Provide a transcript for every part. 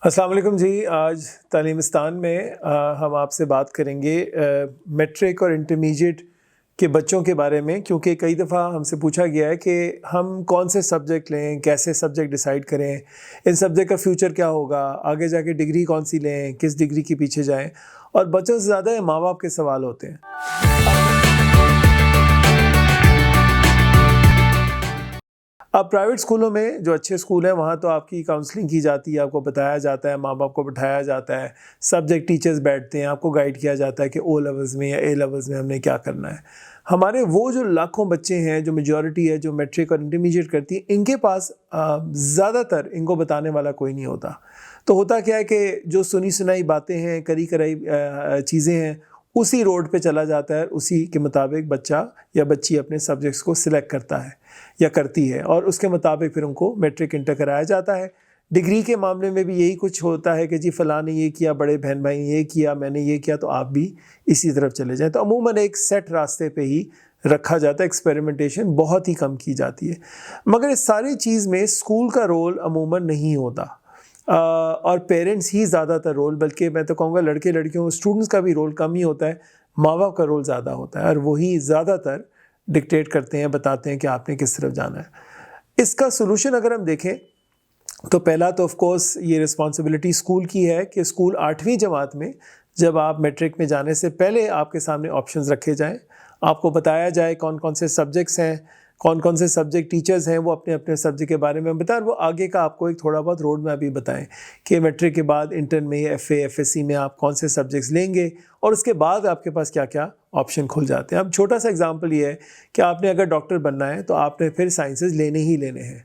अस्सलाम वालेकुम जी। आज तालीमिस्तान में हम आपसे बात करेंगे मैट्रिक और इंटरमीडिएट के बच्चों के बारे में, क्योंकि कई दफ़ा हमसे पूछा गया है कि हम कौन से सब्जेक्ट लें, कैसे सब्जेक्ट डिसाइड करें, इन सब्जेक्ट का फ्यूचर क्या होगा, आगे जाके डिग्री कौन सी लें, किस डिग्री के पीछे जाएं। और बच्चों से ज़्यादा माँ बाप के सवाल होते हैं। अब प्राइवेट स्कूलों में, जो अच्छे स्कूल हैं, वहाँ तो आपकी काउंसलिंग की जाती है, आपको बताया जाता है, माँ बाप को बिठाया जाता है, सब्जेक्ट टीचर्स बैठते हैं, आपको गाइड किया जाता है कि ओ लेवल्स में या ए लेवल्स में हमने क्या करना है। हमारे वो जो लाखों बच्चे हैं, जो मेजॉरिटी है, जो मैट्रिक और इंटरमीडिएट करती है, इनके पास ज़्यादातर इनको बताने वाला कोई नहीं होता। तो होता क्या है कि जो सुनी सुनाई बातें हैं, करी कराई चीज़ें हैं, उसी रोड पे चला जाता है, उसी के मुताबिक बच्चा या बच्ची अपने सब्जेक्ट्स को सिलेक्ट करता है या करती है, और उसके मुताबिक फिर उनको मैट्रिक इंटर कराया जाता है। डिग्री के मामले में भी यही कुछ होता है कि जी फ़लाँ ने ये किया, बड़े बहन भाई ने ये किया, मैंने ये किया, तो आप भी इसी तरफ चले जाएँ। तो अमूमन एक सेट रास्ते पे ही रखा जाता है, एक्सपेरिमेंटेशन बहुत ही कम की जाती है। मगर इस सारी चीज़ में स्कूल का रोल अमूमन नहीं होता, और पेरेंट्स ही ज़्यादातर रोल, बल्कि मैं तो कहूँगा लड़के लड़कियों स्टूडेंट्स का भी रोल कम ही होता है, माँ बाप का रोल ज़्यादा होता है, और वही ज़्यादातर डिक्टेट करते हैं, बताते हैं कि आपने किस तरफ जाना है। इसका सोल्यूशन अगर हम देखें तो पहला तो ऑफ कोर्स ये रिस्पॉन्सिबिलिटी स्कूल की है कि स्कूल 8वीं जमात में, जब आप मैट्रिक में जाने से पहले आपके सामने ऑप्शंस रखे जाएं, आपको बताया जाए कौन कौन से सब्जेक्ट्स हैं, कौन कौन से सब्जेक्ट टीचर्स हैं, वो अपने अपने सब्जेक्ट के बारे में बताएं, और वो आगे का आपको एक थोड़ा बहुत रोड मैप भी बताएं कि मैट्रिक के बाद इंटर में, एफएससी में आप कौन से सब्जेक्ट्स लेंगे, और उसके बाद आपके पास क्या क्या ऑप्शन खुल जाते हैं। अब छोटा सा एग्जांपल ये है कि आपने अगर डॉक्टर बनना है तो आपने फिर साइंसेस लेने ही लेने हैं।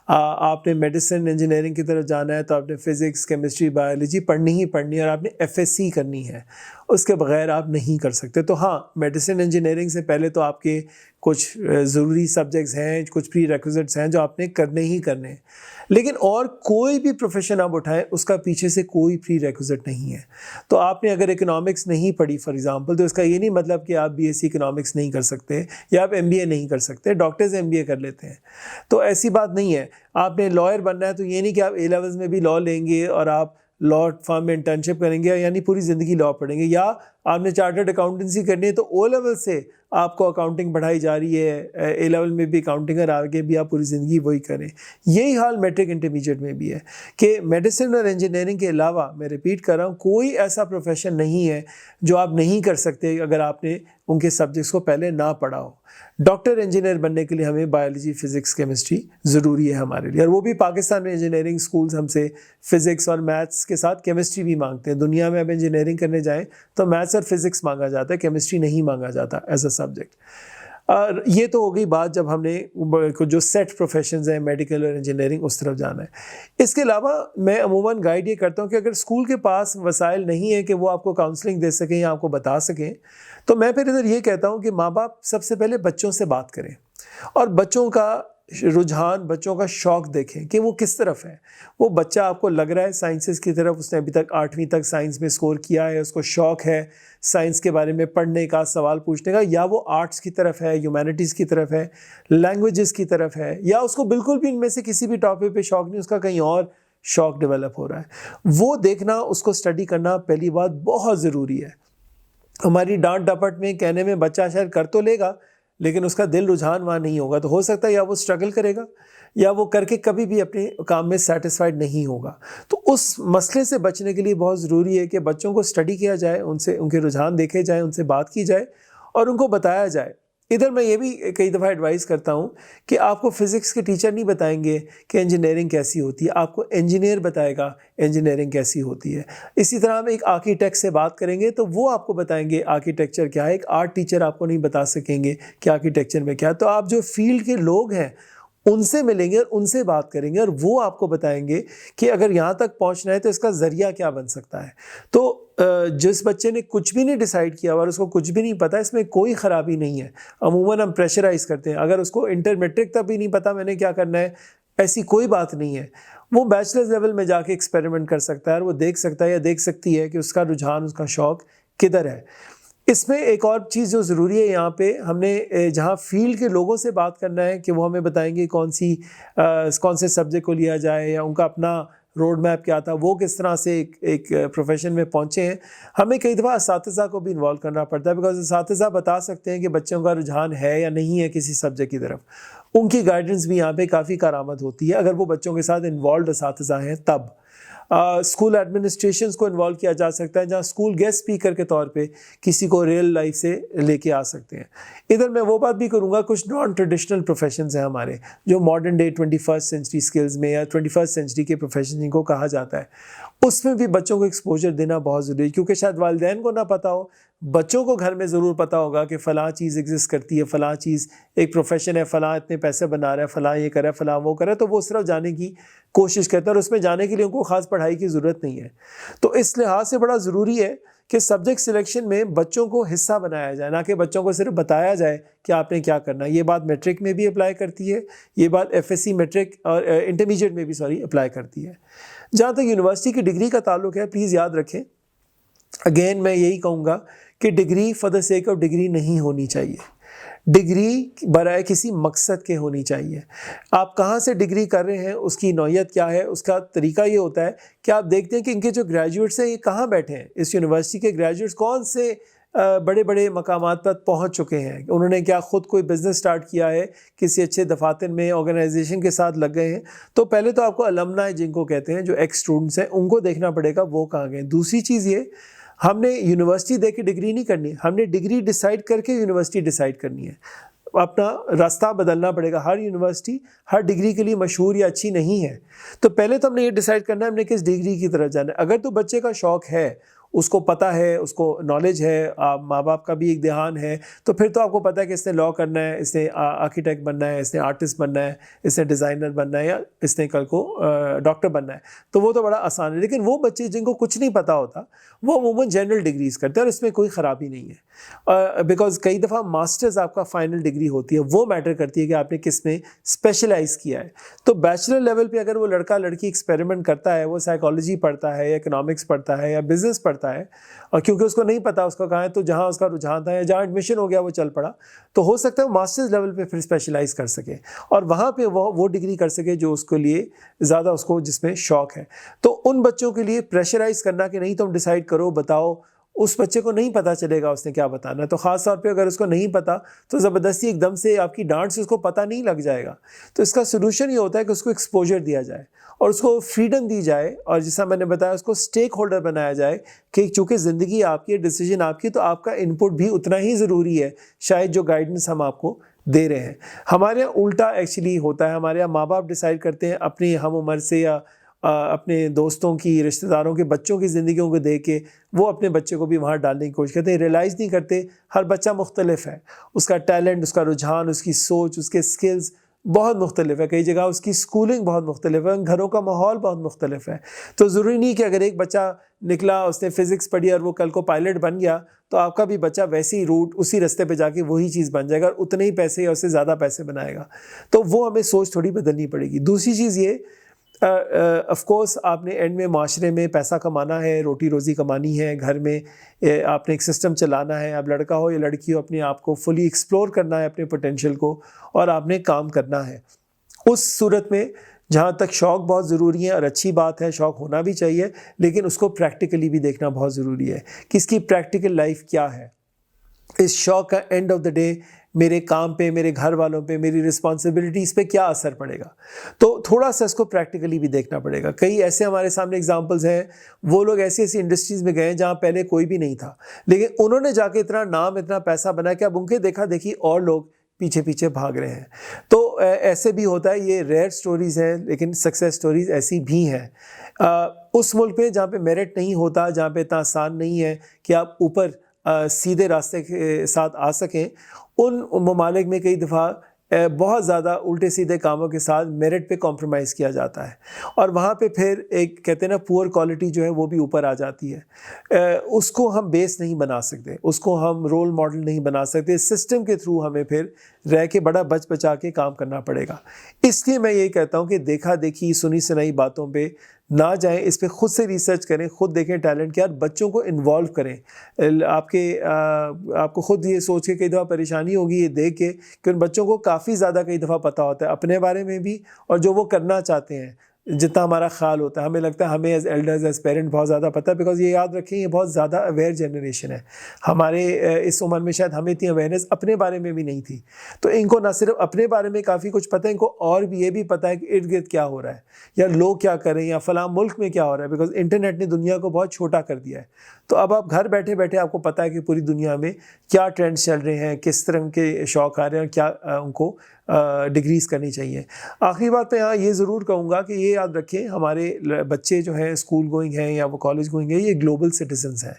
आपने मेडिसिन इंजीनियरिंग की तरफ जाना है तो आपने फ़िज़िक्स, केमिस्ट्री, बायोलॉजी पढ़नी ही पढ़नी है, और आपने एफएससी करनी है, उसके बगैर आप नहीं कर सकते। तो हाँ, मेडिसिन इंजीनियरिंग से पहले तो आपके कुछ ज़रूरी सब्जेक्ट्स हैं, कुछ प्री रिक्विजिट्स हैं जो आपने करने ही करने हैं। लेकिन और कोई भी प्रोफेशन आप उठाएं, उसका पीछे से कोई प्री रिक्विजिट नहीं है। तो आपने अगर इकोनॉमिक्स नहीं पढ़ी फॉर एग्जांपल, तो इसका ये नहीं मतलब कि आप बीएससी इकोनॉमिक्स नहीं कर सकते या आप एमबीए नहीं कर सकते। डॉक्टर्स एमबीए कर लेते हैं, तो ऐसी बात नहीं है। आपने लॉयर बनना है तो ये नहीं कि आप ए लेवल्स में भी लॉ लेंगे और आप लॉ फर्म में इंटर्नशिप करेंगे, यानी पूरी ज़िंदगी लॉ पढ़ेंगे, या आपने चार्टर्ड अकाउंटेंसी करनी है तो ओ लेवल से आपको अकाउंटिंग पढ़ाई जा रही है, ए लेवल में भी अकाउंटिंग, और आगे भी आप पूरी ज़िंदगी वही करें। यही हाल मैट्रिक इंटरमीडिएट में भी है कि मेडिसिन और इंजीनियरिंग के अलावा, मैं रिपीट कर रहा हूँ, कोई ऐसा प्रोफेशन नहीं है जो आप नहीं कर सकते अगर आपने उनके सब्जेक्ट्स को पहले ना पढ़ा हो। डॉक्टर इंजीनियर बनने के लिए हमें बायोलॉजी, फिज़िक्स, केमिस्ट्री ज़रूरी है हमारे लिए, और वो भी पाकिस्तान में इंजीनियरिंग स्कूल्स हमसे फ़िज़िक्स और मैथ्स के साथ केमिस्ट्री भी मांगते हैं। दुनिया में अब इंजीनियरिंग करने जाएँ तो मैथ्स और फिज़िक्स मांगा जाता है, केमिस्ट्री नहीं मांगा जाता एज अ सब्जेक्ट। और ये तो हो गई बात जब हमने जो सेट प्रोफेशंस हैं, मेडिकल और इंजीनियरिंग, उस तरफ जाना है। इसके अलावा मैं अमूमन गाइड ये करता हूँ कि अगर स्कूल के पास वसाइल नहीं है कि वो आपको काउंसलिंग दे सकें या आपको बता सकें, तो मैं फिर इधर ये कहता हूँ कि माँ बाप सबसे पहले बच्चों से बात करें और बच्चों का रुझान, बच्चों का शौक़ देखें कि वो किस तरफ है। वो बच्चा आपको लग रहा है साइंसेस की तरफ, उसने अभी तक 8वीं तक साइंस में स्कोर किया है, उसको शौक़ है साइंस के बारे में पढ़ने का, सवाल पूछने का, या वो आर्ट्स की तरफ है, ह्यूमैनिटीज़ की तरफ है, लैंग्वेजेस की तरफ है, या उसको बिल्कुल भी इनमें से किसी भी टॉपिक पे शौक़ नहीं, उसका कहीं और शौक़ डेवलप हो रहा है। वो देखना, उसको स्टडी करना पहली बात बहुत ज़रूरी है। हमारी डांट डपट में, कहने में बच्चा शायद कर तो लेगा, लेकिन उसका दिल रुझान वहाँ नहीं होगा, तो हो सकता है या वो स्ट्रगल करेगा या वो करके कभी भी अपने काम में सेटिस्फाइड नहीं होगा। तो उस मसले से बचने के लिए बहुत ज़रूरी है कि बच्चों को स्टडी किया जाए, उनसे उनके रुझान देखे जाए, उनसे बात की जाए और उनको बताया जाए। इधर मैं ये भी कई दफ़ा एडवाइस करता हूँ कि आपको फ़िज़िक्स के टीचर नहीं बताएंगे कि इंजीनियरिंग कैसी होती है, आपको इंजीनियर बताएगा इंजीनियरिंग कैसी होती है। इसी तरह हम एक आर्किटेक्ट से बात करेंगे तो वो आपको बताएंगे आर्किटेक्चर क्या है। एक आर्ट टीचर आपको नहीं बता सकेंगे कि आर्किटेक्चर में क्या है। तो आप जो फील्ड के लोग हैं उनसे मिलेंगे और उनसे बात करेंगे और वो आपको बताएंगे कि अगर यहाँ तक पहुँचना है तो इसका ज़रिया क्या बन सकता है। तो जिस बच्चे ने कुछ भी नहीं डिसाइड किया और उसको कुछ भी नहीं पता, इसमें कोई ख़राबी नहीं है। अमूमन हम प्रेशराइज़ करते हैं, अगर उसको इंटर मैट्रिक तक भी नहीं पता मैंने क्या करना है, ऐसी कोई बात नहीं है। वो बैचलर्स लेवल में जाके एक्सपेरिमेंट कर सकता है और वो देख सकता है या देख सकती है कि उसका रुझान, उसका शौक़ किधर है। इसमें एक और चीज़ जो ज़रूरी है, यहाँ पे हमने जहाँ फील्ड के लोगों से बात करना है कि वो हमें बताएंगे कौन से सब्जेक्ट को लिया जाए या उनका अपना रोड मैप क्या था, वो किस तरह से एक प्रोफेशन में पहुँचे हैं। हमें कई दफ़ा असातिज़ा को भी इन्वॉल्व करना पड़ता है, बिकॉज असातिज़ा बता सकते हैं कि बच्चों का रुझान है या नहीं है किसी सब्जेक्ट की तरफ। उनकी गाइडेंस भी यहाँ पे काफ़ी कारआमद होती है अगर वो बच्चों के साथ इन्वॉल्व असातिज़ा हैं तब। स्कूल एडमिनिस्ट्रेशंस को इन्वॉल्व किया जा सकता है, जहाँ स्कूल गेस्ट स्पीकर के तौर पे किसी को रियल लाइफ से लेके आ सकते हैं। इधर मैं वो बात भी करूँगा, कुछ नॉन ट्रेडिशनल प्रोफेशंस हैं हमारे, जो modern day 21st century skills में या 21st सेंचुरी के प्रोफेशन जिनको कहा जाता है, उसमें भी बच्चों को एक्सपोजर देना बहुत ज़रूरी है, क्योंकि शायद वालिदैन को ना पता हो, बच्चों को घर में ज़रूर पता होगा कि फ़लाँ चीज़ एग्जिस्ट करती है, फ़लाँ चीज़ एक प्रोफेशन है, फ़लाँ इतने पैसे बना रहा है, फ़लाँ ये कर रहा है, फ़लाँ वो कर रहा है, तो वो उस तरफ जाने की कोशिश करता है और उसमें जाने के लिए उनको ख़ास पढ़ाई की ज़रूरत नहीं है। तो इस लिहाज से बड़ा ज़रूरी है कि सब्जेक्ट सिलेक्शन में बच्चों को हिस्सा बनाया जाए, ना कि बच्चों को सिर्फ बताया जाए कि आपने क्या करना है। ये बात मैट्रिक में भी अप्लाई करती है, ये बात एफएससी मैट्रिक और इंटरमीडिएट में भी अप्लाई करती है। जहाँ तक यूनिवर्सिटी की डिग्री का ताल्लुक है, प्लीज़ याद रखें, अगेन मैं यही कहूँगा कि degree for the sake of degree नहीं होनी चाहिए। डिग्री बराए किसी मकसद के होनी चाहिए। आप कहाँ से डिग्री कर रहे हैं, उसकी नौइयत क्या है, उसका तरीका ये होता है कि आप देखते हैं कि इनके जो ग्रेजुएट्स हैं ये कहाँ बैठे हैं। इस यूनिवर्सिटी के ग्रेजुएट्स कौन से बड़े बड़े मकामात पर पहुँच चुके हैं, उन्होंने क्या ख़ुद कोई बिज़नेस स्टार्ट किया है, किसी अच्छे दफातर में ऑर्गेनाइजेशन के साथ लग गए हैं। तो पहले तो आपको अलमनाई जिनको कहते हैं, जो एक्स स्टूडेंट्स हैं, उनको देखना पड़ेगा वो कहाँ गए। दूसरी चीज़ ये, हमने यूनिवर्सिटी देख के डिग्री नहीं करनी, हमने डिग्री डिसाइड करके यूनिवर्सिटी डिसाइड करनी है। अपना रास्ता बदलना पड़ेगा। हर यूनिवर्सिटी हर डिग्री के लिए मशहूर या अच्छी नहीं है। तो पहले तो हमने ये डिसाइड करना है हमने किस डिग्री की तरफ जाना है। अगर तो बच्चे का शौक़ है, उसको पता है, उसको नॉलेज है, माँ बाप का भी एक ध्यान है, तो फिर तो आपको पता है कि इसने लॉ करना है, इसने आर्किटेक्ट बनना है, इसने आर्टिस्ट बनना है, इसने डिज़ाइनर बनना है, या इसने कल को डॉक्टर बनना है, तो वो तो बड़ा आसान है। लेकिन वो बच्चे जिनको कुछ नहीं पता होता, वो अमूमन जनरल डिग्रीज़ करते हैं और इसमें कोई ख़राबी नहीं है, बिकॉज़ कई दफ़ा मास्टर्स आपका फ़ाइनल डिग्री होती है, वो मैटर करती है कि आपने किस में स्पेशलाइज़ किया है। तो बैचलर लेवल पे अगर वो लड़का लड़की एक्सपेरिमेंट करता है, वो साइकोलॉजी पढ़ता है या इकोनॉमिक्स पढ़ता है या बिज़नेस पढ़ता है, और क्योंकि उसको नहीं पता उसका कहाँ है, तो जहाँ उसका रुझान था या जहाँ एडमिशन हो गया वो चल पड़ा, तो हो सकता है वो मास्टर्स लेवल पे फिर स्पेशलाइज़ कर सके और वहाँ पे वो डिग्री कर सके जो उसके लिए ज़्यादा उसको जिसमें शौक़ है। तो उन बच्चों के लिए प्रेशराइज़ करना कि नहीं तुम डिसाइड करो, बताओ, उस बच्चे को नहीं पता चलेगा उसने क्या बताना है। तो ख़ास तौर पे अगर उसको नहीं पता, तो ज़बरदस्ती एकदम से आपकी डांट से उसको पता नहीं लग जाएगा। तो इसका सलूशन ये होता है कि उसको एक्सपोजर दिया जाए और उसको फ्रीडम दी जाए, और जैसा मैंने बताया उसको स्टेक होल्डर बनाया जाए कि चूँकि ज़िंदगी आपकी है, डिसीजन आपकी, तो आपका इनपुट भी उतना ही ज़रूरी है शायद जो गाइडेंस हम आपको दे रहे हैं। हमारे यहाँ उल्टा एक्चुअली होता है, हमारे यहाँ माँ बाप डिसाइड करते हैं अपनी हम उम्र से या अपने दोस्तों की, रिश्तेदारों के बच्चों की ज़िंदगियों को देख के वो अपने बच्चे को भी वहाँ डालने की कोशिश करते हैं। रियलाइज़ नहीं करते हर बच्चा मुख्तलिफ है, उसका टैलेंट, उसका रुझान, उसकी सोच, उसके स्किल्स बहुत मुख्तलिफ है। कई जगह उसकी स्कूलिंग बहुत मुख्तलिफ है, घरों का माहौल बहुत मुख्तलिफ है। तो ज़रूरी नहीं कि अगर एक बच्चा निकला, उसने फ़िज़िक्स पढ़ी और वो कल को पायलट बन गया, तो आपका भी बच्चा वैसे ही रूट उसी रास्ते पे जाके वही चीज़ बन जाएगा और उतने ही पैसे या उससे ज़्यादा पैसे बनाएगा। तो वो हमें सोच थोड़ी बदलनी पड़ेगी। दूसरी चीज़ ये, ऑफ कोर्स आपने एंड में माशरे में पैसा कमाना है, रोटी रोज़ी कमानी है, घर में आपने एक सिस्टम चलाना है, आप लड़का हो या लड़की हो, अपने आप को फुली एक्सप्लोर करना है, अपने पोटेंशियल को, और आपने काम करना है। उस सूरत में जहाँ तक शौक़ बहुत ज़रूरी है और अच्छी बात है, शौक़ होना भी चाहिए, लेकिन उसको प्रैक्टिकली भी देखना बहुत ज़रूरी है कि इसकी प्रैक्टिकल लाइफ क्या है। इस शौक़ का एंड ऑफ द डे मेरे काम पे, मेरे घर वालों पे, मेरी रिस्पॉन्सिबिलिटीज़ पे क्या असर पड़ेगा। तो थोड़ा सा इसको प्रैक्टिकली भी देखना पड़ेगा। कई ऐसे हमारे सामने एग्जांपल्स हैं, वो लोग ऐसी ऐसी इंडस्ट्रीज़ में गए हैं जहाँ पहले कोई भी नहीं था, लेकिन उन्होंने जाके इतना नाम, इतना पैसा बनाया कि अब उनके देखा देखी और लोग पीछे पीछे भाग रहे हैं। तो ऐसे भी होता है, ये रेयर स्टोरीज़ हैं, लेकिन सक्सेस स्टोरीज़ ऐसी भी हैं। उस मुल्क में जहाँ पे मेरिट नहीं होता, जहाँ पे इतना आसान नहीं है कि आप ऊपर सीधे रास्ते के साथ आ सकें, उन ममालिक में कई दफ़ा बहुत ज़्यादा उल्टे सीधे कामों के साथ मेरिट पे कॉम्प्रोमाइज़ किया जाता है, और वहाँ पे फिर एक कहते हैं ना पुअर क्वालिटी जो है वो भी ऊपर आ जाती है। उसको हम बेस नहीं बना सकते, उसको हम रोल मॉडल नहीं बना सकते। सिस्टम के थ्रू हमें फिर रह के बड़ा बच बचा के काम करना पड़ेगा। इसलिए मैं ये कहता हूँ कि देखा देखी, सुनी सुनाई बातों पे ना जाएं, इस पे खुद से रिसर्च करें, खुद देखें टैलेंट क्या, बच्चों को इन्वॉल्व करें। आपको खुद ये सोच के कई दफ़ा परेशानी होगी ये देख के कि उन बच्चों को काफ़ी ज़्यादा कई दफ़ा पता होता है अपने बारे में भी और जो वो करना चाहते हैं। जितना हमारा ख्याल होता है। हमें लगता है हमें एज एल्डर्स एज पेरेंट बहुत ज़्यादा पता है, बिकॉज ये याद रखें ये बहुत ज़्यादा अवेयर जनरेशन है। हमारे इस उम्र में शायद हमें इतनी अवेयरनेस अपने बारे में भी नहीं थी, तो इनको ना सिर्फ अपने बारे में काफ़ी कुछ पता है, इनको और भी ये भी पता है कि इर्द गिर्द क्या हो रहा है या लोग क्या कर रहे हैं या फ़लाँ मुल्क में क्या हो रहा है, बिकॉज इंटरनेट ने दुनिया को बहुत छोटा कर दिया है। तो अब आप घर बैठे बैठे आपको पता है कि पूरी दुनिया में क्या ट्रेंड्स चल रहे हैं, किस तरह के शौक़ आ रहे हैं और क्या उनको डिग्रीज़ करनी चाहिए। आखिरी बात मैं यहाँ ये ज़रूर कहूँगा कि ये याद रखें, हमारे बच्चे जो हैं स्कूल गोइंग हैं या वो कॉलेज गोइंग हैं, ये ग्लोबल सिटीजन्स हैं।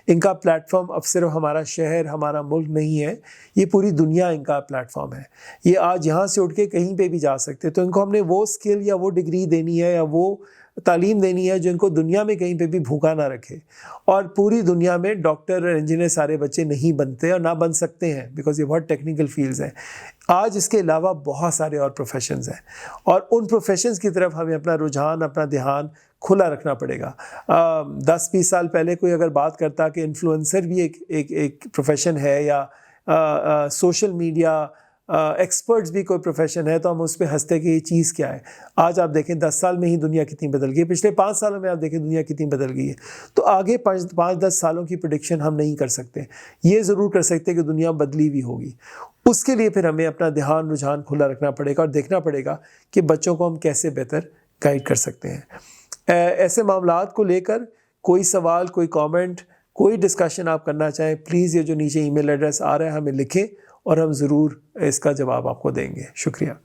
इनका प्लेटफॉर्म अब सिर्फ हमारा शहर, हमारा मुल्क नहीं है, ये पूरी दुनिया इनका प्लेटफॉर्म है। ये आज यहाँ से उठ के कहीं पे भी जा सकते हैं। तो इनको हमने वो स्किल या वो डिग्री देनी है या वो तालीम देनी है जो इनको दुनिया में कहीं पे भी भूखा ना रखे। और पूरी दुनिया में डॉक्टर और इंजीनियर सारे बच्चे नहीं बनते और ना बन सकते हैं, बिकॉज ये बहुत टेक्निकल फील्ड्स हैं। आज इसके अलावा बहुत सारे और प्रोफेशंस हैं और उन प्रोफेशंस की तरफ हमें अपना रुझान, अपना ध्यान खुला रखना पड़ेगा। 10-20 साल पहले कोई अगर बात करता कि इन्फ्लुएंसर भी एक प्रोफेशन है या सोशल मीडिया एक्सपर्ट्स भी कोई प्रोफेशन है, तो हम उस पर हंसते कि ये चीज़ क्या है। आज आप देखें 10 साल में ही दुनिया कितनी बदल गई है, पिछले 5 सालों में आप देखें दुनिया कितनी बदल गई है। तो आगे 5-10 सालों की प्रेडिक्शन हम नहीं कर सकते, ये ज़रूर कर सकते कि दुनिया बदली भी होगी। उसके लिए फिर हमें अपना ध्यान रुझान खुला रखना पड़ेगा और देखना पड़ेगा कि बच्चों को हम कैसे बेहतर गाइड कर सकते हैं। ऐसे मामलात को लेकर कोई सवाल, कोई कमेंट, कोई डिस्कशन आप करना चाहें, प्लीज़ ये जो नीचे ईमेल एड्रेस आ रहा है हमें लिखें और हम ज़रूर इसका जवाब आपको देंगे। शुक्रिया।